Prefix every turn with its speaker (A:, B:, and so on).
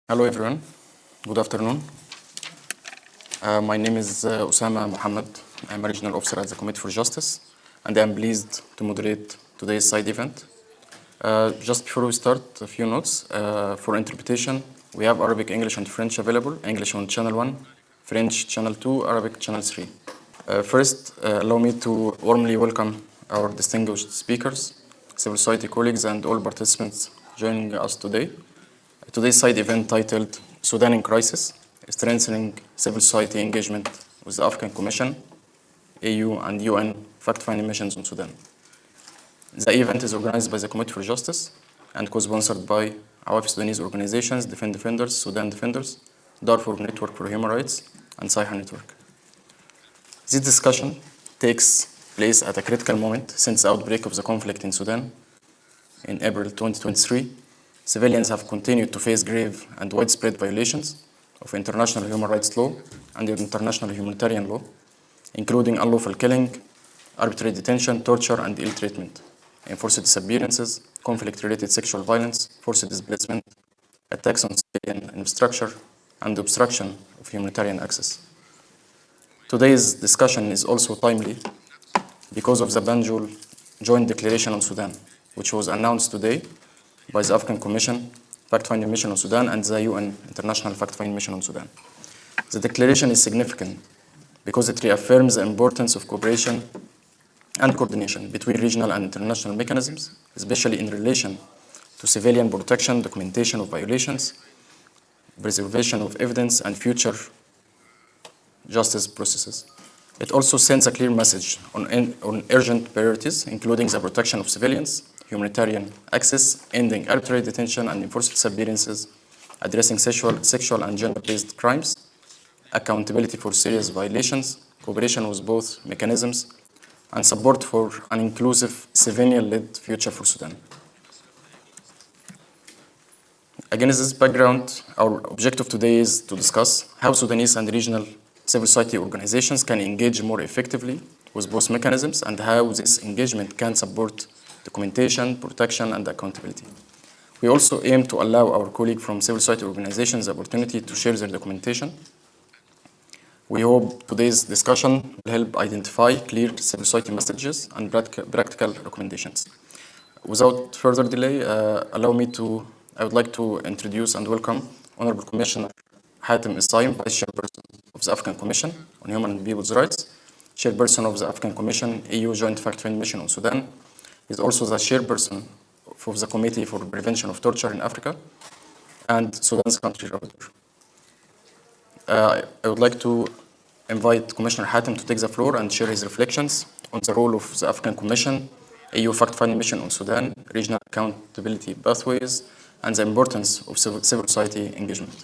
A: Hello everyone, good afternoon. My name is Osama Mohammed. I'm a regional officer at the Committee for Justice, and I'm pleased to moderate today's side event. Just before we start, a few notes. For interpretation, we have Arabic, English, and French available. English on channel 1, French channel 2, Arabic channel 3. First, allow me to warmly welcome our distinguished speakers, civil society colleagues, and all participants joining us today. Today's side event titled Sudan in Crisis, Strengthening Civil Society Engagement with the African Commission, AU, and UN Fact-Finding Missions on Sudan. The event is organized by the Committee for Justice and co-sponsored by Awaf Sudanese organizations, Defend Defenders, Sudan Defenders, Darfur Network for Human Rights, and Saiha Network. This discussion takes place at a critical moment since the outbreak of the conflict in Sudan in April 2023. Civilians have continued to face grave and widespread violations of international human rights law and international humanitarian law, including unlawful killing, arbitrary detention, torture, and ill treatment, enforced disappearances, conflict-related sexual violence, forced displacement, attacks on civilian infrastructure, and obstruction of humanitarian access. Today's discussion is also timely because of the Banjul Joint Declaration on Sudan, which was announced today by the African Commission, Fact-Finding Mission on Sudan, and the UN International Fact-Finding Mission on Sudan. The declaration is significant because it reaffirms the importance of cooperation and coordination between regional and international mechanisms, especially in relation to civilian protection, documentation of violations, preservation of evidence, and future justice processes. It also sends a clear message on urgent priorities, including the protection of civilians, humanitarian access, ending arbitrary detention and enforced disappearances, addressing sexual and gender-based crimes, accountability for serious violations, cooperation with both mechanisms, and support for an inclusive civilian-led future for Sudan. Against this background, our objective today is to discuss how Sudanese and regional civil society organizations can engage more effectively with both mechanisms and how this engagement can support documentation, protection, and accountability. We also aim to allow our colleagues from civil society organizations the opportunity to share their documentation. We hope today's discussion will help identify clear civil society messages and practical recommendations. Without further delay, I would like to introduce and welcome Honorable Commissioner Hatem Essayem, Vice Chairperson of the African Commission on Human and People's Rights, Chairperson of the African Commission AU Joint Fact-Finding Mission on Sudan. He's also the chairperson of the Committee for Prevention of Torture in Africa and Sudan's country rapporteur. I would like to invite Commissioner Hatem to take the floor and share his reflections on the role of the African Commission, AU Fact-Finding Mission on Sudan, regional accountability pathways, and the importance of civil society engagement.